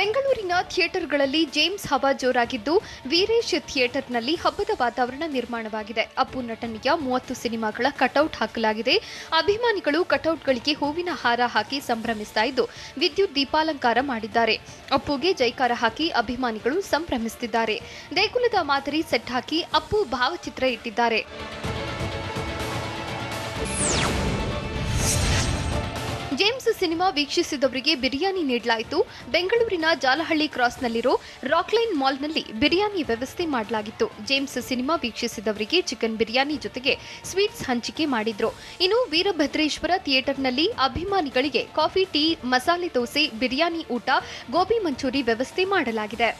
ಬೆಂಗಳೂರಿನ ಥಿಯೇಟರ್ಗಳಲ್ಲಿ ಜೇಮ್ಸ್ ಹವಾ ಜೋರಾಗಿದ್ದು, ವೀರೇಶ್ ಥಿಯೇಟರ್ನಲ್ಲಿ ಹಬ್ಬದ ವಾತಾವರಣ ನಿರ್ಮಾಣವಾಗಿದೆ. ಅಪ್ಪು ನಟನೆಯ 30 ಸಿನಿಮಾಗಳ ಕಟೌಟ್ ಹಾಕಲಾಗಿದೆ. ಅಭಿಮಾನಿಗಳು ಕಟೌಟ್ಗಳಿಗೆ ಹೂವಿನ ಹಾರ ಹಾಕಿ ಸಂಭ್ರಮಿಸ್ತಾ ಇದ್ದು, ವಿದ್ಯುತ್ ದೀಪಾಲಂಕಾರ ಮಾಡಿದ್ದಾರೆ. ಅಪ್ಪುಗೆ ಜೈಕಾರ ಹಾಕಿ ಅಭಿಮಾನಿಗಳು ಸಂಭ್ರಮಿಸುತ್ತಿದ್ದಾರೆ. ದೇಗುಲದ ಮಾದರಿ ಸೆಟ್ ಹಾಕಿ ಅಪ್ಪು ಭಾವಚಿತ್ರ ಇಟ್ಟಿದ್ದಾರೆ. ಜೇಮ್ಸ್ ಸಿನಿಮಾ ವೀಕ್ಷಿಸಿದವರಿಗೆ ಬಿರಿಯಾನಿ ನೀಡಲಾಯಿತು. ಬೆಂಗಳೂರಿನ ಜಾಲಹಳ್ಳಿ ಕ್ರಾಸ್ನಲ್ಲಿರೋ ರಾಕ್ಲೈನ್ ಮಾಲ್ನಲ್ಲಿ ಬಿರಿಯಾನಿ ವ್ಯವಸ್ಥೆ ಮಾಡಲಾಗಿತ್ತು. ಜೇಮ್ಸ್ ಸಿನಿಮಾ ವೀಕ್ಷಿಸಿದವರಿಗೆ ಚಿಕನ್ ಬಿರಿಯಾನಿ ಜೊತೆಗೆ ಸ್ವೀಟ್ಸ್ ಹಂಚಿಕೆ ಮಾಡಿದ್ರು. ಇನ್ನು ವೀರಭದ್ರೇಶ್ವರ ಥಿಯೇಟರ್ನಲ್ಲಿ ಅಭಿಮಾನಿಗಳಿಗೆ ಕಾಫಿ, ಟೀ, ಮಸಾಲೆ ದೋಸೆ, ಬಿರಿಯಾನಿ ಊಟ, ಗೋಬಿ ಮಂಚೂರಿ ವ್ಯವಸ್ಥೆ ಮಾಡಲಾಗಿದೆ.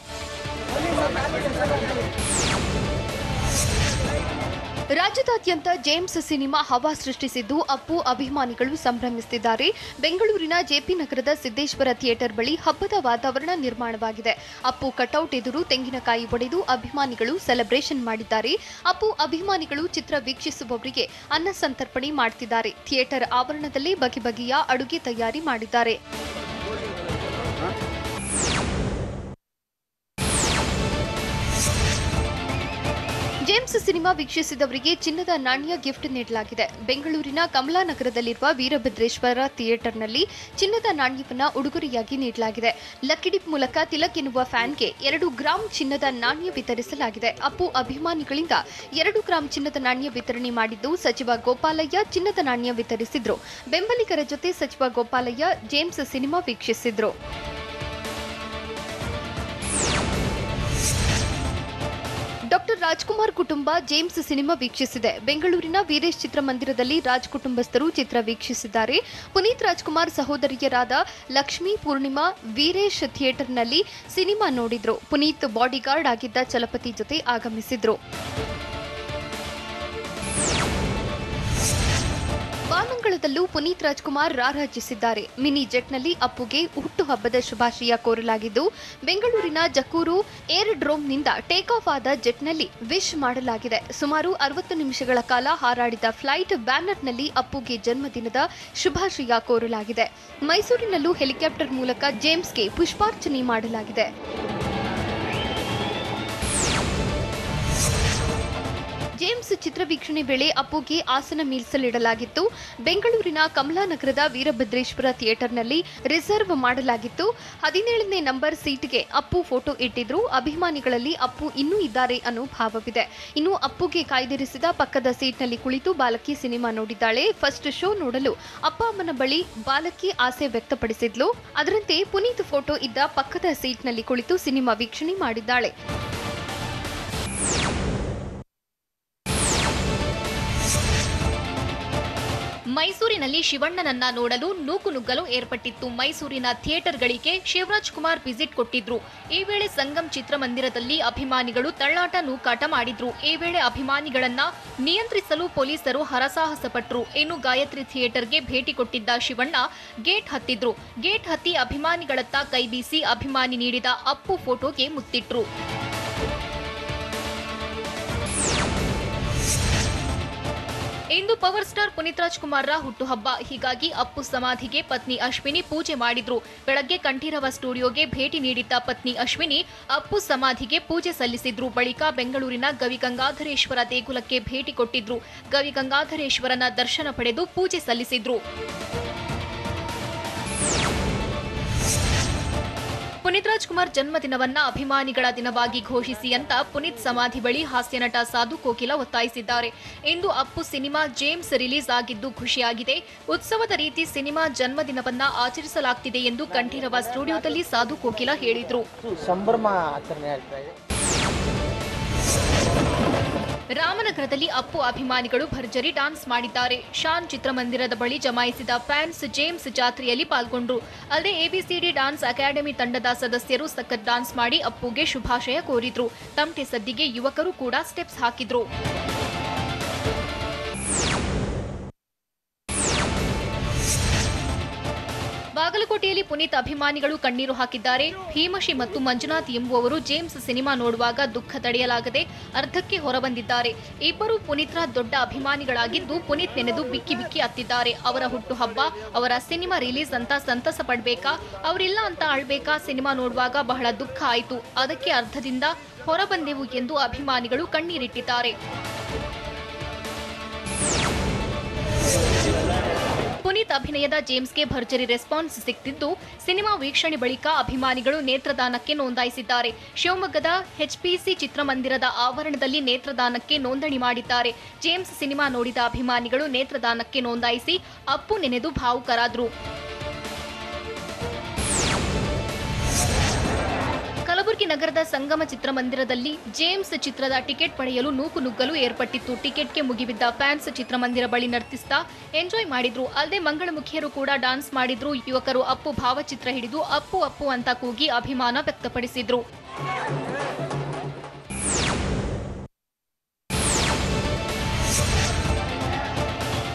ರಾಜ್ಯದಾದ್ಯಂತ ಜೇಮ್ಸ್ ಸಿನಿಮಾ ಹವಾ ಸೃಷ್ಟಿಸಿದ್ದು, ಅಪ್ಪು ಅಭಿಮಾನಿಗಳು ಸಂಭ್ರಮಿಸುತ್ತಿದ್ದಾರೆ. ಬೆಂಗಳೂರಿನ ಜೆಪಿ ನಗರದ ಸಿದ್ದೇಶ್ವರ ಥಿಯೇಟರ್ ಬಳಿ ಹಬ್ಬದ ವಾತಾವರಣ ನಿರ್ಮಾಣವಾಗಿದೆ. ಅಪ್ಪು ಕಟೌಟ್ ಎದುರು ತೆಂಗಿನಕಾಯಿ ಒಡೆದು ಅಭಿಮಾನಿಗಳು ಸೆಲೆಬ್ರೇಷನ್ ಮಾಡಿದ್ದಾರೆ. ಅಪ್ಪು ಅಭಿಮಾನಿಗಳು ಚಿತ್ರ ವೀಕ್ಷಿಸುವವರಿಗೆ ಅನ್ನ ಸಂತರ್ಪಣೆ ಮಾಡುತ್ತಿದ್ದಾರೆ. ಥಿಯೇಟರ್ ಆವರಣದಲ್ಲಿ ಬಗೆ ಬಗೆಯ ಅಡುಗೆ ತಯಾರಿ ಮಾಡಿದ್ದಾರೆ. ಜೇಮ್ಸ್ ಸಿನಿಮಾ ವೀಕ್ಷಿಸಿದವರಿಗೆ ಚಿನ್ನದ ನಾಣ್ಯ ಗಿಫ್ಟ್ ನೀಡಲಾಗಿದೆ. ಬೆಂಗಳೂರಿನ ಕಮಲಾನಗರದಲ್ಲಿರುವ ವೀರಭದ್ರೇಶ್ವರ ಥಿಯೇಟರ್ನಲ್ಲಿ ಚಿನ್ನದ ನಾಣ್ಯವನ್ನು ಉಡುಗೊರೆಯಾಗಿ ನೀಡಲಾಗಿದೆ. ಲಕ್ಕಿ ಡಿಪ್ ಮೂಲಕ ತಿಲಕ್ ಎನ್ನುವ ಫ್ಯಾನ್ಗೆ 2 ಗ್ರಾಂ ಚಿನ್ನದ ನಾಣ್ಯ ವಿತರಿಸಲಾಗಿದೆ. ಅಪ್ಪು ಅಭಿಮಾನಿಗಳಿಂದ 2 ಗ್ರಾಂ ಚಿನ್ನದ ನಾಣ್ಯ ವಿತರಣೆ ಮಾಡಿದ್ದು, ಸಚಿವ ಗೋಪಾಲಯ್ಯ ಚಿನ್ನದ ನಾಣ್ಯ ವಿತರಿಸಿದ್ರು. ಬೆಂಬಲಿಗರ ಜೊತೆ ಸಚಿವ ಗೋಪಾಲಯ್ಯ ಜೇಮ್ಸ್ ಸಿನಿಮಾ ವೀಕ್ಷಿಸಿದ್ರು. ಡಾಕ್ಟರ್ ರಾಜ್ಕುಮಾರ್ ಕುಟುಂಬ ಜೇಮ್ಸ್ ಸಿನಿಮಾ ವೀಕ್ಷಿಸಿದೆ. ಬೆಂಗಳೂರಿನ ವೀರೇಶ್ ಚಿತ್ರಮಂದಿರದಲ್ಲಿ ರಾಜ್ ಕುಟುಂಬಸ್ಥರು ಚಿತ್ರ ವೀಕ್ಷಿಸಿದ್ದಾರೆ. ಪುನೀತ್ ರಾಜ್ಕುಮಾರ್ ಸಹೋದರಿಯರಾದ ಲಕ್ಷ್ಮೀ, ಪೂರ್ಣಿಮಾ ವೀರೇಶ್ ಥಿಯೇಟರ್ನಲ್ಲಿ ಸಿನಿಮಾ ನೋಡಿದ್ರು. ಪುನೀತ್ ಬಾಡಿಗಾರ್ಡ್ ಆಗಿದ್ದ ಚಲಪತಿ ಜೊತೆ ಆಗಮಿಸಿದ್ರು. ಬಾನಂಗಳದಲ್ಲೂ ಪುನೀತ್ ರಾಜ್ಕುಮಾರ್ ರಾರಾಜಿಸಿದ್ದಾರೆ. ಮಿನಿ ಜೆಟ್ನಲ್ಲಿ ಅಪ್ಪುಗೆ ಹುಟ್ಟುಹಬ್ಬದ ಶುಭಾಶಯ ಕೋರಲಾಗಿದ್ದು, ಬೆಂಗಳೂರಿನ ಜಕ್ಕೂರು ಏರ್ಡ್ರೋಮ್ನಿಂದ ಟೇಕ್ ಆಫ್ ಆದ ಜೆಟ್ನಲ್ಲಿ ವಿಶ್ ಮಾಡಲಾಗಿದೆ. ಸುಮಾರು 60 ನಿಮಿಷಗಳ ಕಾಲ ಹಾರಾಡಿದ ಫ್ಲೈಟ್ ಬ್ಯಾನರ್ನಲ್ಲಿ ಅಪ್ಪುಗೆ ಜನ್ಮದಿನದ ಶುಭಾಶಯ ಕೋರಲಾಗಿದೆ. ಮೈಸೂರಿನಲ್ಲೂ ಹೆಲಿಕಾಪ್ಟರ್ ಮೂಲಕ ಜೇಮ್ಸ್ಗೆ ಪುಷ್ಪಾರ್ಚನೆ ಮಾಡಲಾಗಿದೆ. ಜೇಮ್ಸ್ ಚಿತ್ರ ವೀಕ್ಷಣೆ ವೇಳೆ ಅಪ್ಪುಗೆ ಆಸನ ಮೀಸಲಿಡಲಾಗಿತ್ತು. ಬೆಂಗಳೂರಿನ ಕಮಲಾನಗರದ ವೀರಭದ್ರೇಶ್ವರ ಥಿಯೇಟರ್ನಲ್ಲಿ ರಿಸರ್ವ್ ಮಾಡಲಾಗಿತ್ತು. 17ನೇ ನಂಬರ್ ಸೀಟ್ಗೆ ಅಪ್ಪು ಫೋಟೋ ಇಟ್ಟಿದ್ರು. ಅಭಿಮಾನಿಗಳಲ್ಲಿ ಅಪ್ಪು ಇನ್ನೂ ಇದ್ದಾರೆ ಅನ್ನೋ ಭಾವವಿದೆ. ಇನ್ನು ಅಪ್ಪುಗೆ ಕಾಯ್ದಿರಿಸಿದ ಪಕ್ಕದ ಸೀಟ್ನಲ್ಲಿ ಕುಳಿತು ಬಾಲಕಿ ಸಿನಿಮಾ ನೋಡಿದ್ದಾಳೆ. ಫಸ್ಟ್ ಶೋ ನೋಡಲು ಅಪ್ಪ ಅಮ್ಮನ ಬಳಿ ಬಾಲಕಿ ಆಸೆ ವ್ಯಕ್ತಪಡಿಸಿದ್ಲು. ಅದರಂತೆ ಪುನೀತ್ ಫೋಟೋ ಇದ್ದ ಪಕ್ಕದ ಸೀಟ್ನಲ್ಲಿ ಕುಳಿತು ಸಿನಿಮಾ ವೀಕ್ಷಣೆ ಮಾಡಿದ್ದಾಳೆ. ಮೈಸೂರಿನಲ್ಲಿ ಶಿವಣ್ಣನನ್ನ ನೋಡಲು ನೂಕುನುಗ್ಗಲು ಏರ್ಪಟ್ಟಿತ್ತು. ಮೈಸೂರಿನ ಥಿಯೇಟರ್ಗಳಿಗೆ ಶಿವರಾಜ್ ಕುಮಾರ್ ವಿಸಿಟ್ ಕೊಟ್ಟಿದ್ರು. ಈ ವೇಳೆ ಸಂಗಮ್ ಚಿತ್ರಮಂದಿರದಲ್ಲಿ ಅಭಿಮಾನಿಗಳು ತಳ್ಳಾಟ ನೂಕಾಟ ಮಾಡಿದ್ರು. ಈ ವೇಳೆ ಅಭಿಮಾನಿಗಳನ್ನ ನಿಯಂತ್ರಿಸಲು ಪೊಲೀಸರು ಹರಸಾಹಸ ಪಟ್ಟರು. ಇನ್ನು ಗಾಯತ್ರಿ ಥಿಯೇಟರ್ಗೆ ಭೇಟಿ ಕೊಟ್ಟಿದ್ದ ಶಿವಣ್ಣ ಗೇಟ್ ಹತ್ತಿದ್ರು. ಗೇಟ್ ಹತ್ತಿ ಅಭಿಮಾನಿಗಳತ್ತ ಕೈ ಬೀಸಿ ಅಭಿಮಾನಿ ನೀಡಿದ ಅಪ್ಪು ಫೋಟೋಗೆ ಮುತ್ತಿಟ್ರು. ಇಂದು ಪವರ್ ಸ್ಟಾರ್ ಪುನೀತ್ ರಾಜ್ಕುಮಾರ್ರ ಹುಟ್ಟುಹಬ್ಬ. ಹೀಗಾಗಿ ಅಪ್ಪು ಸಮಾಧಿಗೆ ಪತ್ನಿ ಅಶ್ವಿನಿ ಪೂಜೆ ಮಾಡಿದ್ರು. ಬೆಳಗ್ಗೆ ಕಂಠೀರವ ಸ್ಟುಡಿಯೋಗೆ ಭೇಟಿ ನೀಡಿದ್ದ ಪತ್ನಿ ಅಶ್ವಿನಿ ಅಪ್ಪು ಸಮಾಧಿಗೆ ಪೂಜೆ ಸಲ್ಲಿಸಿದ್ರು. ಬಳಿಕ ಬೆಂಗಳೂರಿನ ಗವಿಗಂಗಾಧರೇಶ್ವರ ದೇಗುಲಕ್ಕೆ ಭೇಟಿ ಕೊಟ್ಟಿದ್ರು. ಗವಿಗಂಗಾಧರೇಶ್ವರನ ದರ್ಶನ ಪಡೆದು ಪೂಜೆ ಸಲ್ಲಿಸಿದ್ರು. ಪುನೀತ್ ರಾಜ್ಕುಮಾರ್ ಜನ್ಮದಿನವನ್ನ ಅಭಿಮಾನಿಗಳ ದಿನವಾಗಿ ಘೋಷಿಸಿ ಅಂತ ಪುನೀತ್ ಸಮಾಧಿ ಬಳಿ ಹಾಸ್ಯ ನಟ ಸಾಧು ಕೋಕಿಲ ಒತ್ತಾಯಿಸಿದ್ದಾರೆ. ಇಂದು ಅಪ್ಪು ಸಿನಿಮಾ ಜೇಮ್ಸ್ ರಿಲೀಸ್ ಆಗಿದ್ದು ಖುಷಿಯಾಗಿದೆ. ಉತ್ಸವದ ರೀತಿ ಸಿನಿಮಾ ಜನ್ಮದಿನವನ್ನ ಆಚರಿಸಲಾಗ್ತಿದೆ ಎಂದು ಕಂಠೀರವ ಸ್ಟುಡಿಯೋದಲ್ಲಿ ಸಾಧು ಕೋಕಿಲ ಹೇಳಿದ್ರು. ರಾಮನಗರದಲ್ಲಿ ಅಪ್ಪು ಅಭಿಮಾನಿಗಳು ಭರ್ಜರಿ ಡಾನ್ಸ್ ಮಾಡಿದ್ದಾರೆ. ಶಾನ್ ಚಿತ್ರಮಂದಿರದ ಬಳಿ ಜಮಾಯಿಸಿದ ಫ್ಯಾನ್ಸ್ ಜೇಮ್ಸ್ ಜಾತ್ರೆಯಲ್ಲಿ ಪಾಲ್ಗೊಂಡ್ರು. ಅಲ್ಲದೆ ಎಬಿಸಿಡಿ ಡಾನ್ಸ್ ಅಕಾಡೆಮಿ ತಂಡದ ಸದಸ್ಯರು ಸಖತ್ ಡಾನ್ಸ್ ಮಾಡಿ ಅಪ್ಪುಗೆ ಶುಭಾಶಯ ಕೋರಿದ್ರು. ತಮಟೆ ಸದ್ದಿಗೆ ಯುವಕರು ಕೂಡ ಸ್ಟೆಪ್ಸ್ ಹಾಕಿದ್ರು. ಬಾಗಲಕೋಟೆಯಲ್ಲಿ ಪುನೀತ್ ಅಭಿಮಾನಿಗಳು ಕಣ್ಣೀರು ಹಾಕಿದ್ದಾರೆ. ಭೀಮಶಿ ಮತ್ತು ಮಂಜುನಾಥ್ ಎಂಬುವವರು ಜೇಮ್ಸ್ ಸಿನಿಮಾ ನೋಡುವಾಗ ದುಃಖ ತಡೆಯಲಾಗದೆ ಅರ್ಧಕ್ಕೆ ಹೊರಬಂದಿದ್ದಾರೆ. ಇಬ್ಬರು ಪುನೀತ್ರ ದೊಡ್ಡ ಅಭಿಮಾನಿಗಳಾಗಿದ್ದು ಪುನೀತ್ ನೆನೆದು ಬಿಕ್ಕಿ ಬಿಕ್ಕಿ ಅತ್ತಿದ್ದಾರೆ. ಅವರ ಹುಟ್ಟುಹಬ್ಬ, ಅವರ ಸಿನಿಮಾ ರಿಲೀಸ್ ಅಂತ ಸಂತಸ ಪಡ್ಬೇಕಾ, ಅವರಿಲ್ಲ ಅಂತ ಅಳ್ಬೇಕಾ? ಸಿನಿಮಾ ನೋಡುವಾಗ ಬಹಳ ದುಃಖ ಆಯಿತು, ಅದಕ್ಕೆ ಅರ್ಧದಿಂದ ಹೊರಬಂದೆವು ಎಂದು ಅಭಿಮಾನಿಗಳು ಕಣ್ಣೀರಿಟ್ಟಿದ್ದಾರೆ. ಪುನೀತ್ ಅಭಿನಯದ ಜೇಮ್ಸ್ಗೆ ಭರ್ಜರಿ ರೆಸ್ಪಾನ್ಸ್ ಸಿಕ್ತಿದ್ದು ಸಿನಿಮಾ ವೀಕ್ಷಣೆ ಬಳಿಕ ಅಭಿಮಾನಿಗಳು ನೇತ್ರದಾನಕ್ಕೆ ನೋಂದಾಯಿಸಿದ್ದಾರೆ. ಶಿವಮೊಗ್ಗದ ಎಚ್ಪಿಸಿ ಚಿತ್ರಮಂದಿರದ ಆವರಣದಲ್ಲಿ ನೇತ್ರದಾನಕ್ಕೆ ನೋಂದಣಿ ಮಾಡಿದ್ದಾರೆ. ಜೇಮ್ಸ್ ಸಿನಿಮಾ ನೋಡಿದ ಅಭಿಮಾನಿಗಳು ನೇತ್ರದಾನಕ್ಕೆ ನೋಂದಾಯಿಸಿ ಅಪ್ಪು ನೆನೆದು ಭಾವುಕರಾದರು. ಕಲಬುರಗಿ ನಗರದ ಸಂಗಮ ಚಿತ್ರಮಂದಿರದಲ್ಲಿ ಜೇಮ್ಸ್ ಚಿತ್ರದ ಟಿಕೆಟ್ ಪಡೆಯಲು ನೂಕುನುಗ್ಗಲು ಏರ್ಪಟ್ಟಿತ್ತು. ಟಿಕೆಟ್ಗೆ ಮುಗಿಬಿದ್ದ ಫ್ಯಾನ್ಸ್ ಚಿತ್ರಮಂದಿರ ಬಳಿ ನರ್ತಿಸ್ತಾ ಎಂಜಾಯ್ ಮಾಡಿದ್ರು. ಅಲ್ಲದೆ ಮಂಗಳಮುಖಿಯರು ಕೂಡ ಡಾನ್ಸ್ ಮಾಡಿದ್ರು. ಯುವಕರು ಅಪ್ಪು ಭಾವಚಿತ್ರ ಹಿಡಿದು ಅಪ್ಪು ಅಪ್ಪು ಅಂತ ಕೂಗಿ ಅಭಿಮಾನ ವ್ಯಕ್ತಪಡಿಸಿದ್ರು.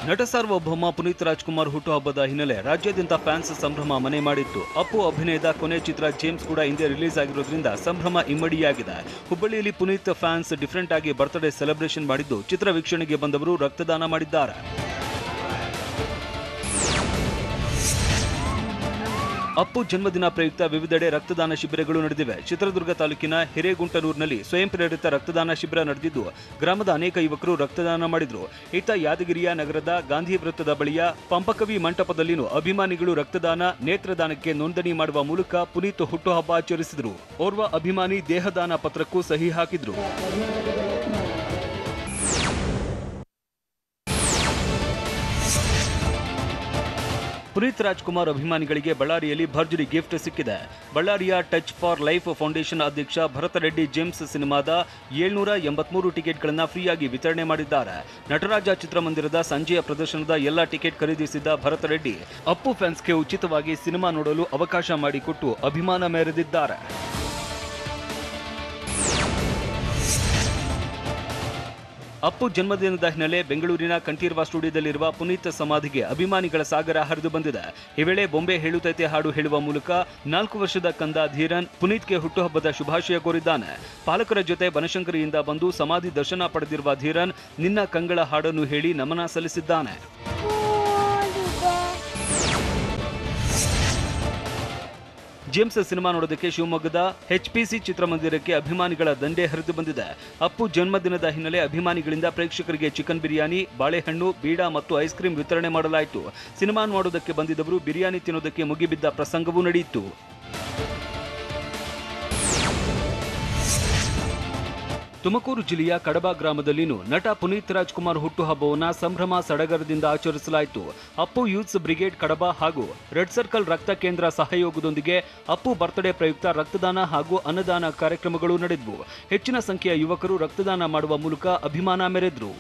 ನಟ ಸಾರ್ವಭೌಮ ಪುನೀತ್ ರಾಜ್ಕುಮಾರ್ ಹುಟ್ಟುಹಬ್ಬದ ಹಿನ್ನೆಲೆ ರಾಜ್ಯಾದ್ಯಂತ ಫ್ಯಾನ್ಸ್ ಸಂಭ್ರಮ ಮನೆ ಮಾಡಿತ್ತು. ಅಪ್ಪು ಅಭಿನಯದ ಕೊನೆ ಚಿತ್ರ ಜೇಮ್ಸ್ ಕೂಡ ಹಿಂದೆ ರಿಲೀಸ್ ಆಗಿರೋದ್ರಿಂದ ಸಂಭ್ರಮ ಇಮ್ಮಡಿಯಾಗಿದೆ. ಹುಬ್ಬಳ್ಳಿಯಲ್ಲಿ ಪುನೀತ್ ಫ್ಯಾನ್ಸ್ ಡಿಫರೆಂಟ್ ಆಗಿ ಬರ್ತ್ಡೇ ಸೆಲೆಬ್ರೇಷನ್ ಮಾಡಿದ್ದು ಚಿತ್ರ ವೀಕ್ಷಣೆಗೆ ಬಂದವರು ರಕ್ತದಾನ ಮಾಡಿದ್ದಾರೆ. ಅಪ್ಪು ಜನ್ಮದಿನ ಪ್ರಯುಕ್ತ ವಿವಿಧೆಡೆ ರಕ್ತದಾನ ಶಿಬಿರಗಳು ನಡೆದಿವೆ. ಚಿತ್ರದುರ್ಗ ತಾಲೂಕಿನ ಹಿರೇಗುಂಟನೂರಿನಲ್ಲಿ ಸ್ವಯಂ ಪ್ರೇರಿತ ರಕ್ತದಾನ ಶಿಬಿರ ನಡೆದಿದ್ದು ಗ್ರಾಮದ ಅನೇಕ ಯುವಕರು ರಕ್ತದಾನ ಮಾಡಿದ್ರು. ಇತ್ತ ಯಾದಗಿರಿಯ ನಗರದ ಗಾಂಧಿ ವೃತ್ತದ ಬಳಿಯ ಪಂಪಕವಿ ಮಂಟಪದಲ್ಲಿನೂ ಅಭಿಮಾನಿಗಳು ರಕ್ತದಾನ, ನೇತ್ರದಾನಕ್ಕೆ ನೋಂದಣಿ ಮಾಡುವ ಮೂಲಕ ಪುನೀತ್ ಹುಟ್ಟುಹಬ್ಬ ಆಚರಿಸಿದರು. ಓರ್ವ ಅಭಿಮಾನಿ ದೇಹದಾನ ಪತ್ರಕ್ಕೂ ಸಹಿ ಹಾಕಿದ್ರು. ಪುನೀತ್ ರಾಜ್ಕುಮಾರ್ ಅಭಿಮಾನಿಗಳಿಗೆ ಬಳ್ಳಾರಿಯಲ್ಲಿ ಭರ್ಜರಿ ಗಿಫ್ಟ್ ಸಿಕ್ಕಿದೆ. ಬಳ್ಳಾರಿಯ ಟಚ್ ಫಾರ್ ಲೈಫ್ ಫೌಂಡೇಶನ್ ಅಧ್ಯಕ್ಷ ಭರತ ರೆಡ್ಡಿ ಜೇಮ್ಸ್ ಸಿನಿಮಾದ 783 ಟಿಕೆಟ್ಗಳನ್ನು ಫ್ರೀಯಾಗಿ ವಿತರಣೆ ಮಾಡಿದ್ದಾರೆ. ನಟರಾಜ ಚಿತ್ರಮಂದಿರದ ಸಂಜೆಯ ಪ್ರದರ್ಶನದ ಎಲ್ಲ ಟಿಕೆಟ್ ಖರೀದಿಸಿದ್ದ ಭರತ ರೆಡ್ಡಿ ಅಪ್ಪು ಫ್ಯಾನ್ಸ್ಗೆ ಉಚಿತವಾಗಿ ಸಿನಿಮಾ ನೋಡಲು ಅವಕಾಶ ಮಾಡಿಕೊಟ್ಟು ಅಭಿಮಾನ ಮೆರೆದಿದ್ದಾರೆ. ಅಪ್ಪು ಜನ್ಮದಿನದ ಹಿನ್ನೆಲೆ ಬೆಂಗಳೂರಿನ ಕಂಠೀರವ ಸ್ಟುಡಿಯೋದಲ್ಲಿರುವ ಪುನೀತ್ ಸಮಾಧಿಗೆ ಅಭಿಮಾನಿಗಳ ಸಾಗರ ಹರಿದು ಬಂದಿದೆ. ಈ ವೇಳೆ ಬೊಂಬೆ ಹೇಳುತ್ತೈತೆ ಹಾಡು ಹೇಳುವ ಮೂಲಕ 4 ವರ್ಷದ ಕಂದ ಧೀರನ್ ಪುನೀತ್ಗೆ ಹುಟ್ಟುಹಬ್ಬದ ಶುಭಾಶಯ ಕೋರಿದ್ದಾನೆ. ಪಾಲಕರ ಜೊತೆ ಬನಶಂಕರಿಯಿಂದ ಬಂದು ಸಮಾಧಿ ದರ್ಶನ ಪಡೆದಿರುವ ಧೀರನ್ ನಿನ್ನ ಕಂಗಳ ಹಾಡನ್ನು ಹೇಳಿ ನಮನ ಸಲ್ಲಿಸಿದ್ದಾನೆ. ಜೇಮ್ಸ್ ಸಿನಿಮಾ ನೋಡೋದಕ್ಕೆ ಶಿವಮೊಗ್ಗದ ಎಚ್ಪಿಸಿ ಚಿತ್ರಮಂದಿರಕ್ಕೆ ಅಭಿಮಾನಿಗಳ ದಂಡೆ ಹರಿದು ಬಂದಿದೆ. ಅಪ್ಪು ಜನ್ಮದಿನದ ಹಿನ್ನೆಲೆ ಅಭಿಮಾನಿಗಳಿಂದ ಪ್ರೇಕ್ಷಕರಿಗೆ ಚಿಕನ್ ಬಿರಿಯಾನಿ, ಬಾಳೆಹಣ್ಣು, ಬೀಡಾ ಮತ್ತು ಐಸ್ ಕ್ರೀಂ ವಿತರಣೆ ಮಾಡಲಾಯಿತು. ಸಿನಿಮಾ ನೋಡೋದಕ್ಕೆ ಬಂದಿದ್ದವರು ಬಿರಿಯಾನಿ ತಿನ್ನೋದಕ್ಕೆ ಮುಗಿಬಿದ್ದ ಪ್ರಸಂಗವೂ ನಡೆಯಿತು. ತುಮಕೂರು ಜಿಲ್ಲೆಯ ಕಡಬ ಗ್ರಾಮದಲ್ಲಿನೂ ನಟ ಪುನೀತ್ ರಾಜ್ಕುಮಾರ್ ಹುಟ್ಟುಹಬ್ಬವನ್ನು ಸಂಭ್ರಮ ಸಡಗರದಿಂದ ಆಚರಿಸಲಾಯಿತು. ಅಪ್ಪು ಯೂತ್ಸ್ ಬ್ರಿಗೇಡ್ ಕಡಬ ಹಾಗೂ ರೆಡ್ ಸರ್ಕಲ್ ರಕ್ತ ಕೇಂದ್ರ ಸಹಯೋಗದೊಂದಿಗೆ ಅಪ್ಪು ಬರ್ತ್ಡೇ ಪ್ರಯುಕ್ತ ರಕ್ತದಾನ ಹಾಗೂ ಅನ್ನದಾನ ಕಾರ್ಯಕ್ರಮಗಳು ನಡೆದವು. ಹೆಚ್ಚಿನ ಸಂಖ್ಯೆಯ ಯುವಕರು ರಕ್ತದಾನ ಮಾಡುವ ಮೂಲಕ ಅಭಿಮಾನ ಮೆರೆದರು.